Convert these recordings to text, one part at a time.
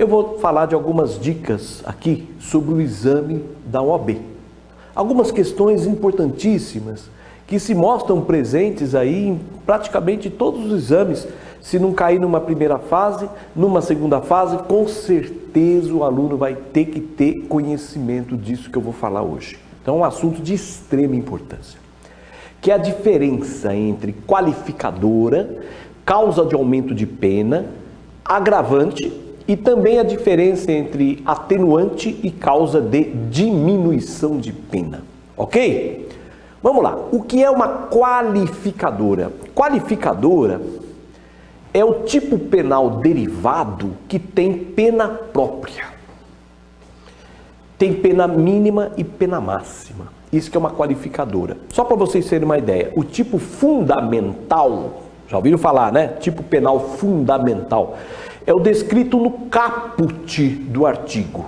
eu vou falar de algumas dicas aqui sobre o exame da OAB. Algumas questões importantíssimas que se mostram presentes aí em praticamente todos os exames. Se não cair numa primeira fase, numa segunda fase, com certeza o aluno vai ter que ter conhecimento disso que eu vou falar hoje. Então é um assunto de extrema importância, que é a diferença entre qualificadora, causa de aumento de pena, agravante e também a diferença entre atenuante e causa de diminuição de pena, ok? Vamos lá, o que é uma qualificadora? Qualificadora é o tipo penal derivado que tem pena própria. Tem pena mínima e pena máxima. Isso que é uma qualificadora. Só para vocês terem uma ideia, o tipo fundamental, já ouviram falar, né? Tipo penal fundamental, é o descrito no caput do artigo.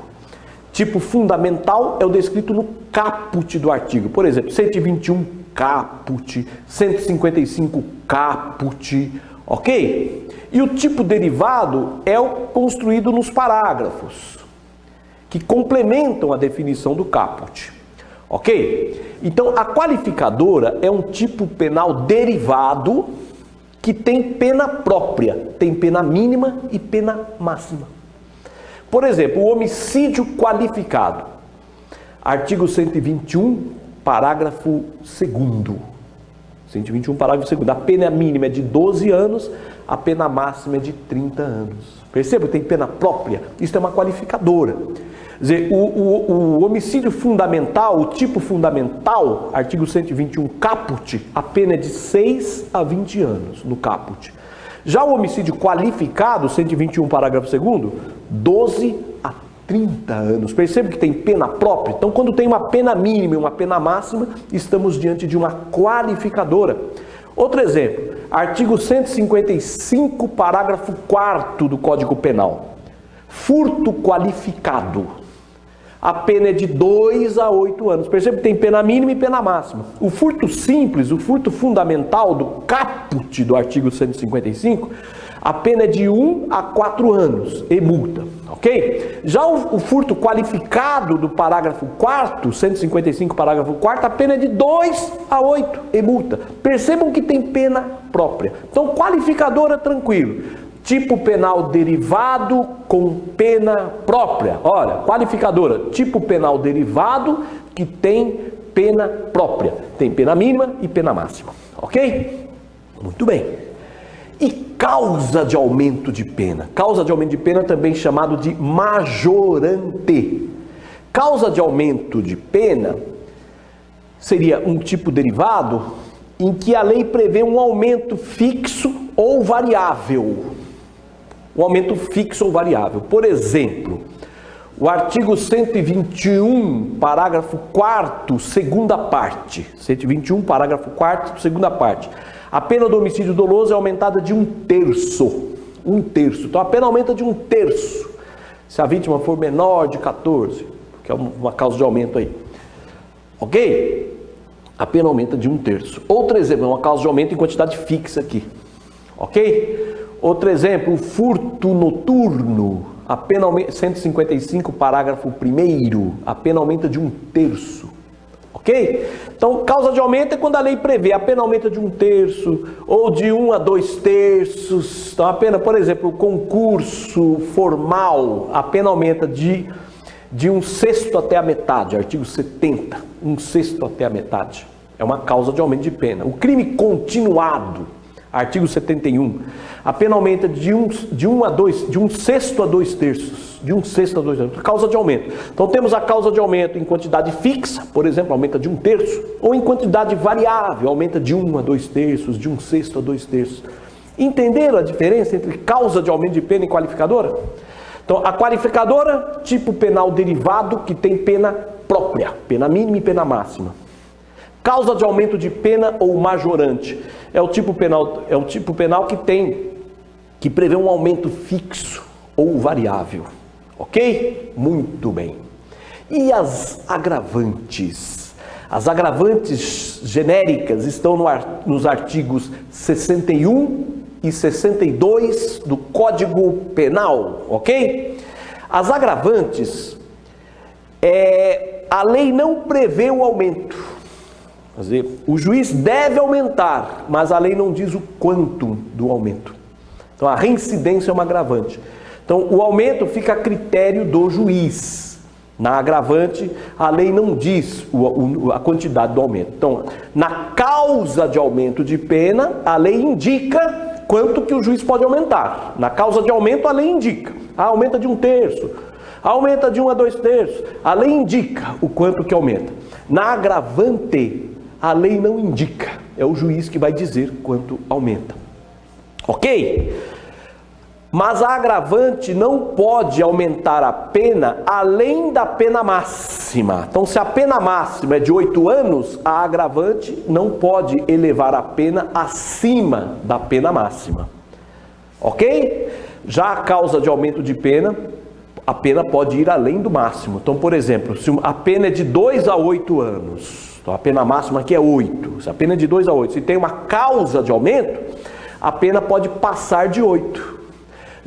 Tipo fundamental é o descrito no caput do artigo. Por exemplo, 121 caput, 155 caput, ok? E o tipo derivado é o construído nos parágrafos, que complementam a definição do caput, ok? Então, a qualificadora é um tipo penal derivado que tem pena própria, tem pena mínima e pena máxima. Por exemplo, o homicídio qualificado, artigo 121, parágrafo 2º. 121, parágrafo 2º. A pena mínima é de 12 anos, a pena máxima é de 30 anos. Perceba, tem pena própria. Isso é uma qualificadora. Quer dizer, o homicídio fundamental, o tipo fundamental, artigo 121 caput, a pena é de 6 a 20 anos no caput. Já o homicídio qualificado, 121 parágrafo 2º, 12 a 30 anos. Perceba que tem pena própria. Então, quando tem uma pena mínima e uma pena máxima, estamos diante de uma qualificadora. Outro exemplo, artigo 155, parágrafo 4º do Código Penal. Furto qualificado. A pena é de 2 a 8 anos. Percebe que tem pena mínima e pena máxima. O furto simples, o furto fundamental do caput do artigo 155, a pena é de 1 a 4 anos e multa, ok? Já o furto qualificado do parágrafo 4º, 155 parágrafo 4º, a pena é de 2 a 8 e multa. Percebam que tem pena própria. Então, qualificadora, tranquilo. Tipo penal derivado com pena própria. Olha, qualificadora, tipo penal derivado que tem pena própria. Tem pena mínima e pena máxima, ok? Muito bem. E causa de aumento de pena? Causa de aumento de pena também chamado de majorante. Causa de aumento de pena seria um tipo derivado em que a lei prevê um aumento fixo ou variável. Um aumento fixo ou variável. Por exemplo, o artigo 121, parágrafo 4º, segunda parte. 121, parágrafo 4º, segunda parte. A pena do homicídio doloso é aumentada de 1/3. 1/3. Então a pena aumenta de 1/3. Se a vítima for menor de 14, que é uma causa de aumento aí. Ok? A pena aumenta de 1/3. Outro exemplo, é uma causa de aumento em quantidade fixa aqui. Ok? Outro exemplo, o furto noturno, a pena aumenta, 155, parágrafo 1º, a pena aumenta de 1/3, ok? Então, causa de aumento é quando a lei prevê, a pena aumenta de 1/3, ou de 1 a 2/3, então a pena, por exemplo, concurso formal, a pena aumenta de 1/6 até a metade, artigo 70, 1/6 até a metade, é uma causa de aumento de pena. O crime continuado, artigo 71, a pena aumenta de 1/6 a 2/3, de 1/6 a 2/3, causa de aumento. Então temos a causa de aumento em quantidade fixa, por exemplo, aumenta de 1/3, ou em quantidade variável, aumenta de 1 a 2/3, de 1/6 a 2/3. Entenderam a diferença entre causa de aumento de pena e qualificadora? Então a qualificadora, tipo penal derivado que tem pena própria, pena mínima e pena máxima. Causa de aumento de pena ou majorante é o tipo penal que prevê um aumento fixo ou variável, ok? Muito bem. E as agravantes? As agravantes genéricas estão nos artigos 61 e 62 do Código Penal, ok? As agravantes, a lei não prevê o aumento. Quer dizer, o juiz deve aumentar, mas a lei não diz o quanto do aumento. Então, a reincidência é uma agravante. Então, o aumento fica a critério do juiz. Na agravante, a lei não diz a quantidade do aumento. Então, na causa de aumento de pena, a lei indica quanto que o juiz pode aumentar. Na causa de aumento, a lei indica. Aumenta de 1/3, aumenta de 1 a 2/3. A lei indica o quanto que aumenta. Na agravante, a lei não indica. É o juiz que vai dizer quanto aumenta. Ok? Mas a agravante não pode aumentar a pena além da pena máxima. Então, se a pena máxima é de 8 anos, a agravante não pode elevar a pena acima da pena máxima. Ok? Já a causa de aumento de pena, a pena pode ir além do máximo. Então, por exemplo, se a pena é de 2 a 8 anos, então a pena máxima aqui é 8. Se a pena é de 2 a 8, se tem uma causa de aumento, a pena pode passar de 8.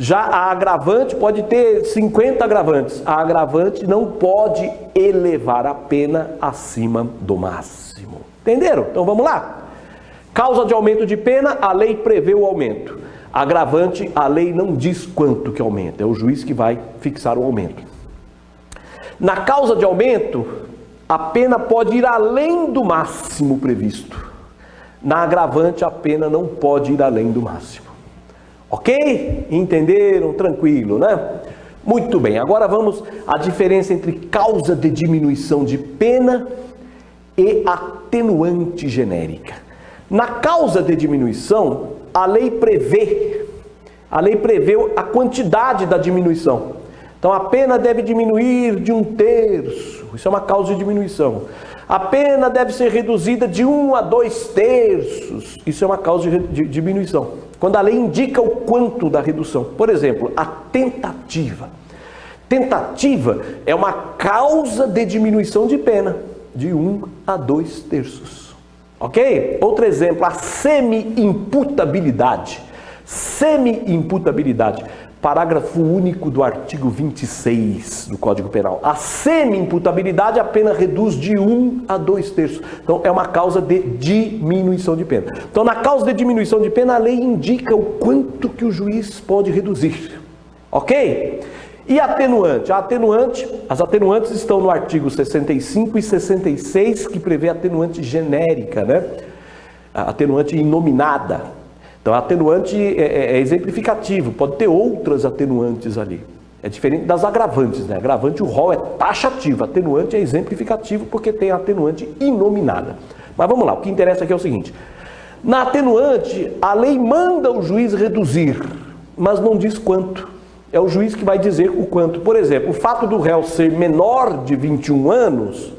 Já a agravante pode ter 50 agravantes. A agravante não pode elevar a pena acima do máximo. Entenderam? Então vamos lá. Causa de aumento de pena, a lei prevê o aumento. Agravante, a lei não diz quanto que aumenta. É o juiz que vai fixar o aumento. Na causa de aumento, a pena pode ir além do máximo previsto. Na agravante, a pena não pode ir além do máximo. Ok? Entenderam? Tranquilo, né? Muito bem, agora vamos à diferença entre causa de diminuição de pena e atenuante genérica. Na causa de diminuição, a lei prevê a quantidade da diminuição. Então a pena deve diminuir de 1/3, isso é uma causa de diminuição. A pena deve ser reduzida de 1 a 2/3, isso é uma causa de diminuição. Quando a lei indica o quanto da redução. Por exemplo, a tentativa. Tentativa é uma causa de diminuição de pena, de 1 a 2/3. Ok? Outro exemplo, a semi-imputabilidade. Semi-imputabilidade. Parágrafo único do artigo 26 do Código Penal. A semi-imputabilidade, a pena reduz de 1 a 2/3. Então, é uma causa de diminuição de pena. Então, na causa de diminuição de pena, a lei indica o quanto que o juiz pode reduzir. Ok? E atenuante? As atenuantes estão no artigo 65 e 66, que prevê atenuante genérica, né? A atenuante inominada. Então, a atenuante é exemplificativo, pode ter outras atenuantes ali. É diferente das agravantes, né? Agravante, o rol é taxativo, atenuante é exemplificativo porque tem a atenuante inominada. Mas vamos lá, o que interessa aqui é o seguinte. Na atenuante, a lei manda o juiz reduzir, mas não diz quanto. É o juiz que vai dizer o quanto. Por exemplo, o fato do réu ser menor de 21 anos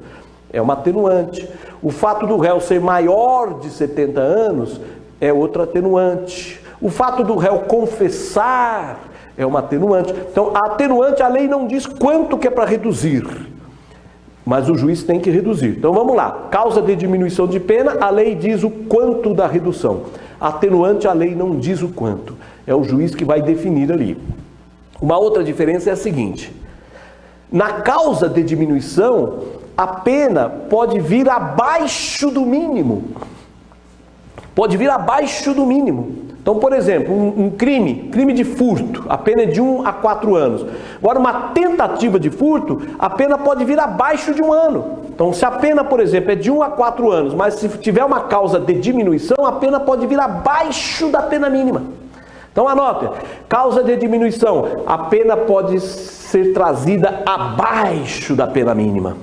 é uma atenuante. O fato do réu ser maior de 70 anos é outra atenuante. O fato do réu confessar é uma atenuante. Então, a atenuante, a lei não diz quanto que é para reduzir, mas o juiz tem que reduzir. Então, vamos lá. Causa de diminuição de pena, a lei diz o quanto da redução. Atenuante, a lei não diz o quanto. É o juiz que vai definir ali. Uma outra diferença é a seguinte. Na causa de diminuição, a pena pode vir abaixo do mínimo. Pode vir abaixo do mínimo. Então, por exemplo, um crime de furto, a pena é de 1 a 4 anos. Agora, uma tentativa de furto, a pena pode vir abaixo de 1 ano. Então, se a pena, por exemplo, é de 1 a 4 anos, mas se tiver uma causa de diminuição, a pena pode vir abaixo da pena mínima. Então, anote, causa de diminuição, a pena pode ser trazida abaixo da pena mínima.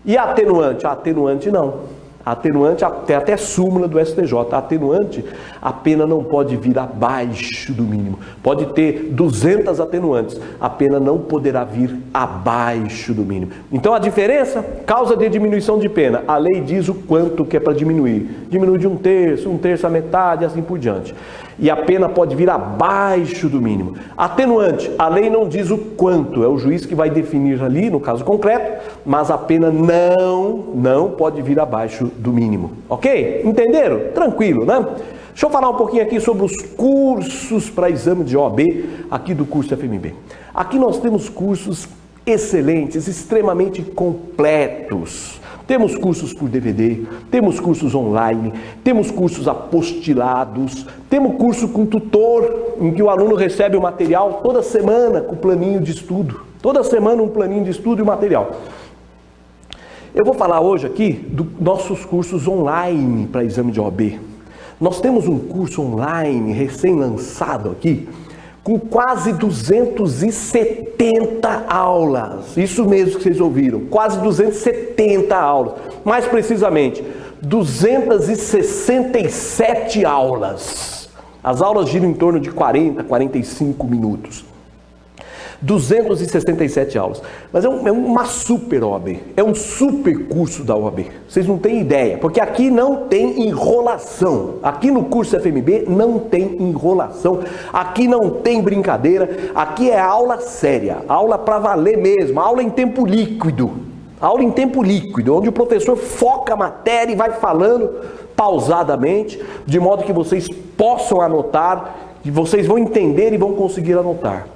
E a atenuante? A atenuante não. A atenuante, tem até súmula do STJ, a atenuante, a pena não pode vir abaixo do mínimo. Pode ter 200 atenuantes, a pena não poderá vir abaixo do mínimo. Então a diferença, causa de diminuição de pena, a lei diz o quanto que é para diminuir. Diminui de 1/3, 1/3 a metade, assim por diante. E a pena pode vir abaixo do mínimo. Atenuante, a lei não diz o quanto, é o juiz que vai definir ali, no caso concreto, mas a pena não pode vir abaixo do mínimo. Ok? Entenderam? Tranquilo, né? Deixa eu falar um pouquinho aqui sobre os cursos para exame de OAB aqui do curso FMB. Aqui nós temos cursos excelentes, extremamente completos. Temos cursos por DVD, temos cursos online, temos cursos apostilados, temos curso com tutor, em que o aluno recebe o material toda semana com planinho de estudo. Toda semana um planinho de estudo e o material. Eu vou falar hoje aqui dos nossos cursos online para exame de OAB. Nós temos um curso online recém-lançado aqui, com quase 270 aulas. Isso mesmo que vocês ouviram, quase 270 aulas. Mais precisamente, 267 aulas. As aulas giram em torno de 40, 45 minutos. 267 aulas. Mas é uma super OAB, é um super curso da OAB. Vocês não têm ideia, porque aqui não tem enrolação. Aqui no curso FMB não tem enrolação. Aqui não tem brincadeira. Aqui é aula séria, aula para valer mesmo, aula em tempo líquido. Aula em tempo líquido, onde o professor foca a matéria e vai falando pausadamente, de modo que vocês possam anotar, que vocês vão entender e vão conseguir anotar.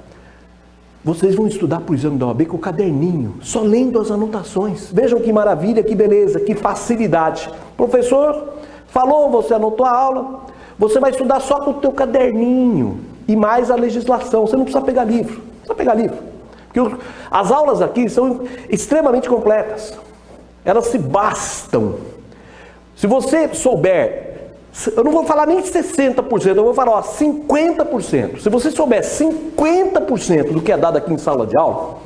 Vocês vão estudar para o exame da OAB com o caderninho, só lendo as anotações. Vejam que maravilha, que beleza, que facilidade. Professor, falou, você anotou a aula, você vai estudar só com o teu caderninho e mais a legislação. Você não precisa pegar livro, não precisa pegar livro. Porque as aulas aqui são extremamente completas. Elas se bastam. Se você souber, eu não vou falar nem 60%, eu vou falar 50%. Se você souber 50% do que é dado aqui em sala de aula,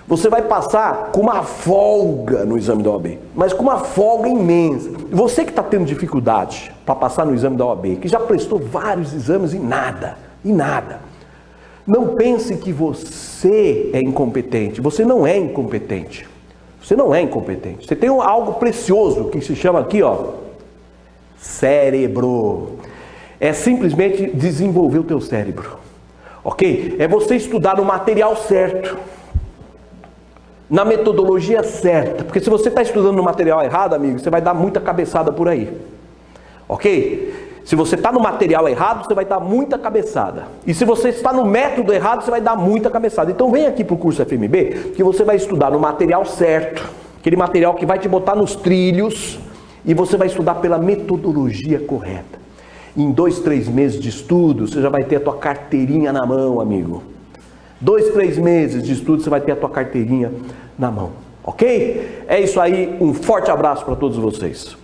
você vai passar com uma folga no exame da OAB, mas com uma folga imensa. Você que está tendo dificuldade para passar no exame da OAB, que já prestou vários exames e nada, não pense que você é incompetente. Você não é incompetente. Você não é incompetente. Você tem algo precioso que se chama aqui, cérebro. É simplesmente desenvolver o teu cérebro, ok? É você estudar no material certo, na metodologia certa, porque se você está estudando no material errado, amigo, você vai dar muita cabeçada por aí, ok? Se você está no material errado, você vai dar muita cabeçada, e se você está no método errado, você vai dar muita cabeçada. Então vem aqui para o curso FMB, que você vai estudar no material certo, aquele material que vai te botar nos trilhos, e você vai estudar pela metodologia correta. Em 2, 3 meses de estudo, você já vai ter a tua carteirinha na mão, amigo. 2, 3 meses de estudo, você vai ter a tua carteirinha na mão. Ok? É isso aí, um forte abraço para todos vocês.